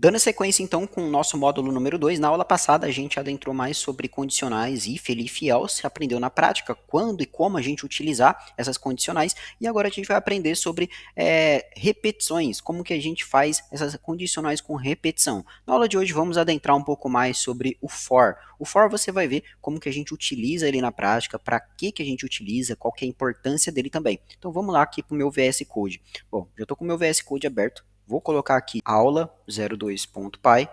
Dando sequência então com o nosso módulo número 2, na aula passada a gente adentrou mais sobre condicionais if, elif e else, aprendeu na prática quando e como a gente utilizar essas condicionais, e agora a gente vai aprender sobre repetições, como que a gente faz essas condicionais com repetição. Na aula de hoje vamos adentrar um pouco mais sobre o for. O for você vai ver como que a gente utiliza ele na prática, para que a gente utiliza, qual que é a importância dele também. Então vamos lá aqui para o meu VS Code. Bom, já estou com o meu VS Code aberto. Vou colocar aqui aula02.py,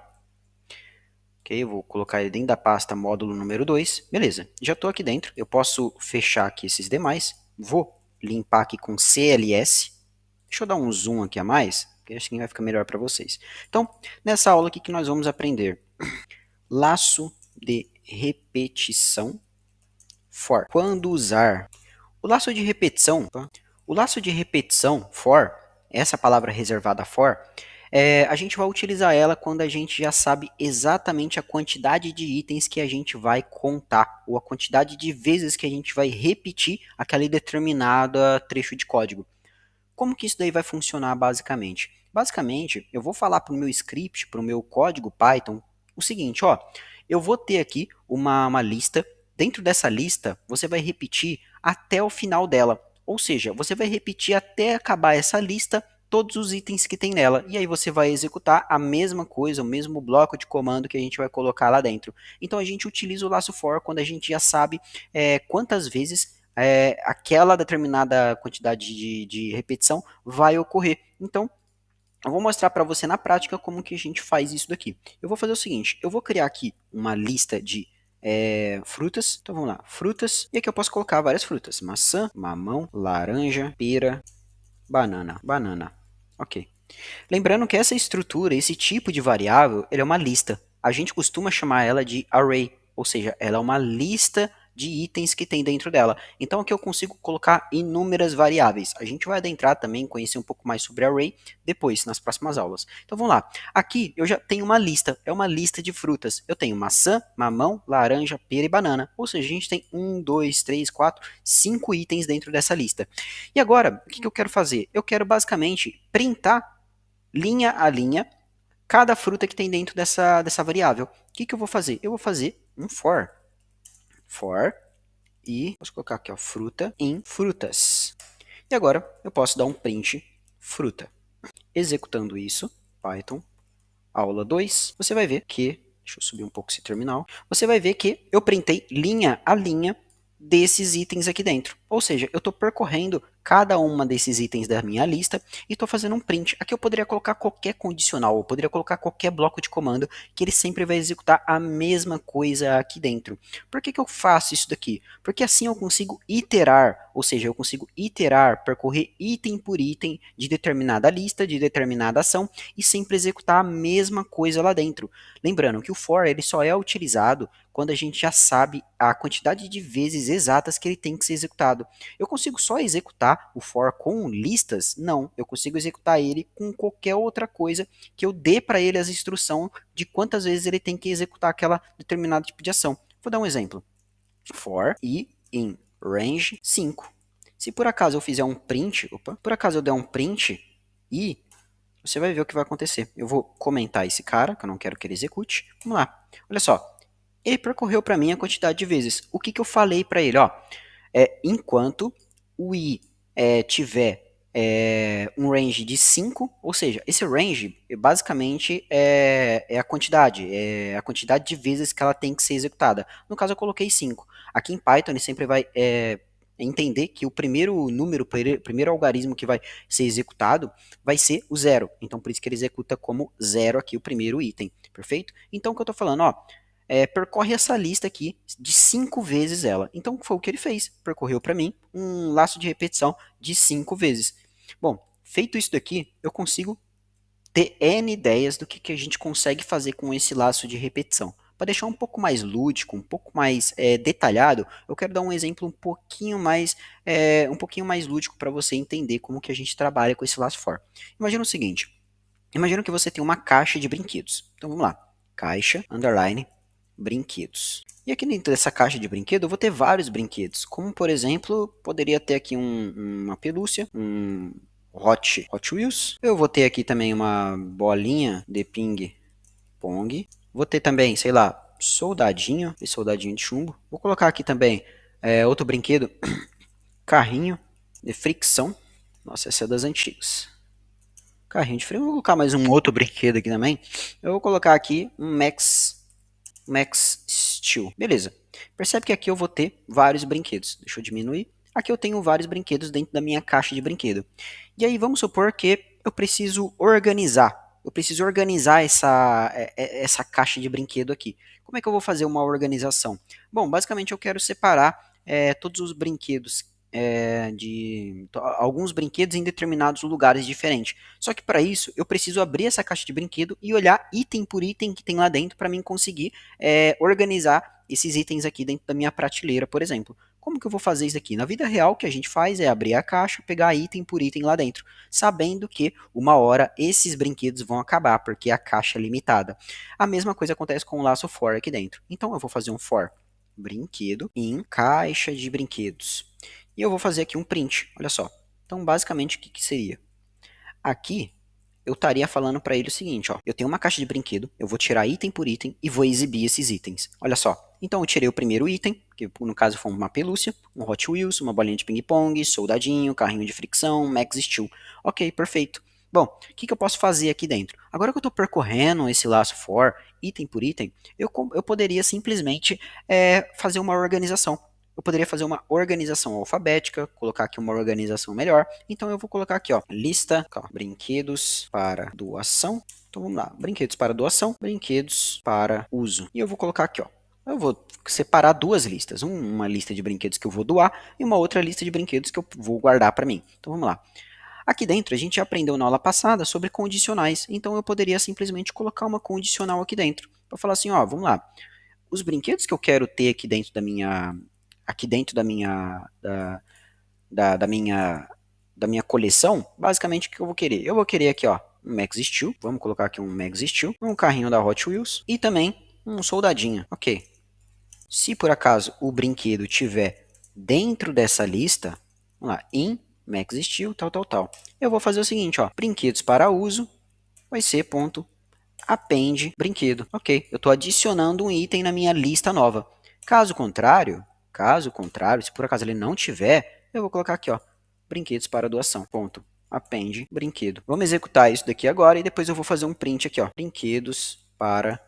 ok? Vou colocar ele dentro da pasta módulo número 2, beleza? Já estou aqui dentro, eu posso fechar aqui esses demais, vou limpar aqui com CLS, deixa eu dar um zoom aqui a mais, que assim vai ficar melhor para vocês. Então, nessa aula aqui que nós vamos aprender laço de repetição for. Quando usar o laço de repetição, for, essa palavra reservada for, a gente vai utilizar ela quando a gente já sabe exatamente a quantidade de itens que a gente vai contar, ou a quantidade de vezes que a gente vai repetir aquele determinado trecho de código. Como que isso daí vai funcionar basicamente? Basicamente, eu vou falar para o meu script, para o meu código Python, o seguinte, ó, eu vou ter aqui uma lista, dentro dessa lista, você vai repetir até o final dela, ou seja, você vai repetir até acabar essa lista todos os itens que tem nela, e aí você vai executar a mesma coisa, o mesmo bloco de comando que a gente vai colocar lá dentro. Então a gente utiliza o laço for quando a gente já sabe quantas vezes aquela determinada quantidade de repetição vai ocorrer. Então, eu vou mostrar para você na prática como que a gente faz isso daqui. Eu vou fazer o seguinte, eu vou criar aqui uma lista de frutas. Então vamos lá, frutas. E aqui eu posso colocar várias frutas. Maçã, mamão, laranja, pera, banana. Ok. Lembrando que essa estrutura, esse tipo de variável, ele é uma lista. A gente costuma chamar ela de array, ou seja, ela é uma lista de itens que tem dentro dela. Então aqui eu consigo colocar inúmeras variáveis. A gente vai adentrar também, conhecer um pouco mais sobre array depois, nas próximas aulas. Então vamos lá. Aqui eu já tenho uma lista, é uma lista de frutas. Eu tenho maçã, mamão, laranja, pera e banana. Ou seja, a gente tem 1, 2, 3, 4, 5 itens dentro dessa lista. E agora, o que eu quero fazer? Eu quero basicamente printar linha a linha cada fruta que tem dentro dessa variável. O que eu vou fazer? Eu vou fazer um for. For e posso colocar aqui, ó, fruta em frutas. E agora eu posso dar um print fruta. Executando isso, Python, aula 2, você vai ver que, deixa eu subir um pouco esse terminal, você vai ver que eu printei linha a linha desses itens aqui dentro. Ou seja, eu estou percorrendo cada uma desses itens da minha lista e estou fazendo um print. Aqui eu poderia colocar qualquer condicional, eu poderia colocar qualquer bloco de comando que ele sempre vai executar a mesma coisa aqui dentro. Por que eu faço isso daqui? Porque assim eu consigo iterar, ou seja, eu consigo iterar, percorrer item por item de determinada lista, de determinada ação e sempre executar a mesma coisa lá dentro. Lembrando que o for ele só é utilizado quando a gente já sabe a quantidade de vezes exatas que ele tem que ser executado. Eu consigo só executar o for com listas? Não, eu consigo executar ele com qualquer outra coisa que eu dê para ele as instruções de quantas vezes ele tem que executar aquela determinada tipo de ação. Vou dar um exemplo. For i in range 5. Se por acaso eu fizer um print, por acaso eu der um print e você vai ver o que vai acontecer. Eu vou comentar esse cara, que eu não quero que ele execute. Vamos lá. Olha só. Ele percorreu para mim a quantidade de vezes. O que eu falei para ele? Ó, enquanto o i tiver um range de 5, ou seja, esse range basicamente é a quantidade de vezes que ela tem que ser executada. No caso eu coloquei 5. Aqui em Python ele sempre vai entender que o primeiro número, o primeiro algarismo que vai ser executado vai ser o 0. Então por isso que ele executa como 0 aqui o primeiro item, perfeito? Então o que eu estou falando, ó, percorre essa lista aqui de 5 vezes ela. Então foi o que ele fez, percorreu para mim um laço de repetição de 5 vezes. Bom, feito isso daqui, eu consigo ter N ideias do que a gente consegue fazer com esse laço de repetição. Para deixar um pouco mais lúdico, um pouco mais detalhado, eu quero dar um exemplo um pouquinho mais lúdico para você entender como que a gente trabalha com esse laço for. Imagina o seguinte, imagina que você tem uma caixa de brinquedos. Então vamos lá, caixa, underline, brinquedos. E aqui dentro dessa caixa de brinquedo eu vou ter vários brinquedos, como por exemplo, poderia ter aqui uma pelúcia, um Hot Wheels. Eu vou ter aqui também uma bolinha de ping pong. Vou ter também, sei lá, soldadinho e soldadinho de chumbo. Vou colocar aqui também outro brinquedo, carrinho de fricção. Nossa, essa é das antigas. Carrinho de fricção. Vou colocar mais um outro brinquedo aqui também. Eu vou colocar aqui um Max Steel. Beleza. Percebe que aqui eu vou ter vários brinquedos. Deixa eu diminuir. Aqui eu tenho vários brinquedos dentro da minha caixa de brinquedo. E aí vamos supor que eu preciso organizar. Eu preciso organizar essa caixa de brinquedo aqui. Como é que eu vou fazer uma organização? Bom, basicamente eu quero separar todos os brinquedos alguns brinquedos em determinados lugares diferentes. Só que para isso eu preciso abrir essa caixa de brinquedo e olhar item por item que tem lá dentro para mim conseguir organizar esses itens aqui dentro da minha prateleira, por exemplo. Como que eu vou fazer isso aqui? Na vida real, o que a gente faz é abrir a caixa, pegar item por item lá dentro, sabendo que uma hora esses brinquedos vão acabar, porque a caixa é limitada. A mesma coisa acontece com o laço for aqui dentro. Então eu vou fazer um for brinquedo em caixa de brinquedos. E eu vou fazer aqui um print, olha só. Então, basicamente, o que seria? Aqui, eu estaria falando para ele o seguinte, ó. Eu tenho uma caixa de brinquedo, eu vou tirar item por item e vou exibir esses itens. Olha só. Então, eu tirei o primeiro item, que no caso foi uma pelúcia, um Hot Wheels, uma bolinha de ping-pong, soldadinho, carrinho de fricção, Max Steel. Ok, perfeito. Bom, o que eu posso fazer aqui dentro? Agora que eu estou percorrendo esse laço for, item por item, eu poderia simplesmente fazer uma organização. Eu poderia fazer uma organização alfabética, colocar aqui uma organização melhor. Então eu vou colocar aqui, ó, lista, brinquedos para doação. Então vamos lá, brinquedos para doação, brinquedos para uso. E eu vou colocar aqui, ó, eu vou separar duas listas, uma lista de brinquedos que eu vou doar e uma outra lista de brinquedos que eu vou guardar para mim. Então vamos lá. Aqui dentro a gente aprendeu na aula passada sobre condicionais, então eu poderia simplesmente colocar uma condicional aqui dentro. Para falar assim, ó, vamos lá, os brinquedos que eu quero ter aqui dentro da minha coleção, basicamente o que eu vou querer? Eu vou querer aqui, ó, um Max Steel, vamos colocar aqui um Max Steel, um carrinho da Hot Wheels e também um soldadinho, ok. Se por acaso o brinquedo tiver dentro dessa lista, vamos lá, em Max Steel, tal, eu vou fazer o seguinte, ó, brinquedos para uso, vai ser ponto append brinquedo. Ok, eu estou adicionando um item na minha lista nova. Caso contrário, se por acaso ele não tiver, eu vou colocar aqui, ó, brinquedos para doação. Ponto. Append brinquedo. Vamos executar isso daqui agora e depois eu vou fazer um print aqui, ó. Brinquedos para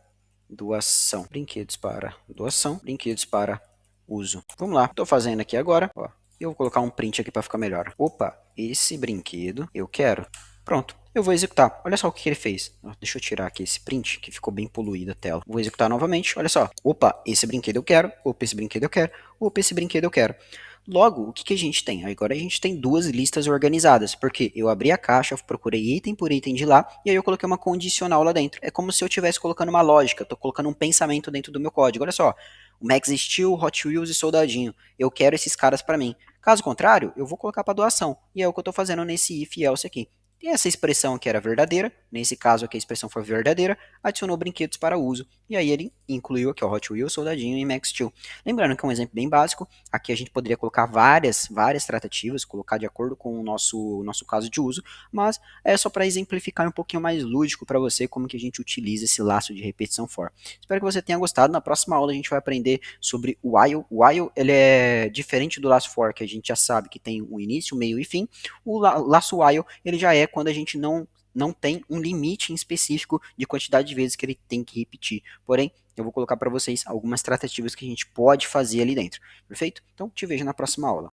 doação. Brinquedos para doação. Brinquedos para uso. Vamos lá. Estou fazendo aqui agora, ó. Eu vou colocar um print aqui para ficar melhor. Opa, esse brinquedo eu quero. Pronto, eu vou executar. Olha só o que ele fez. Deixa eu tirar aqui esse print, que ficou bem poluída a tela. Vou executar novamente, olha só. Opa, esse brinquedo eu quero. Opa, esse brinquedo eu quero. Opa, esse brinquedo eu quero. Logo, o que a gente tem? Agora a gente tem duas listas organizadas, porque eu abri a caixa, eu procurei item por item de lá, e aí eu coloquei uma condicional lá dentro. É como se eu estivesse colocando uma lógica, estou colocando um pensamento dentro do meu código. Olha só, o Max Steel, Hot Wheels e Soldadinho. Eu quero esses caras para mim. Caso contrário, eu vou colocar para doação. E é o que eu estou fazendo nesse if else aqui. Tem essa expressão que era verdadeira, nesse caso aqui a expressão foi verdadeira, adicionou brinquedos para uso, e aí ele incluiu aqui o Hot Wheels, Soldadinho e Max Steel. Lembrando que é um exemplo bem básico, aqui a gente poderia colocar várias tratativas, colocar de acordo com o nosso caso de uso, mas é só para exemplificar um pouquinho mais lúdico para você como que a gente utiliza esse laço de repetição for. Espero que você tenha gostado, na próxima aula a gente vai aprender sobre o while. O while ele é diferente do laço for, que a gente já sabe que tem um início, meio e fim. O laço while ele já é quando a gente não tem um limite em específico de quantidade de vezes que ele tem que repetir. Porém, eu vou colocar para vocês algumas tratativas que a gente pode fazer ali dentro. Perfeito? Então, te vejo na próxima aula.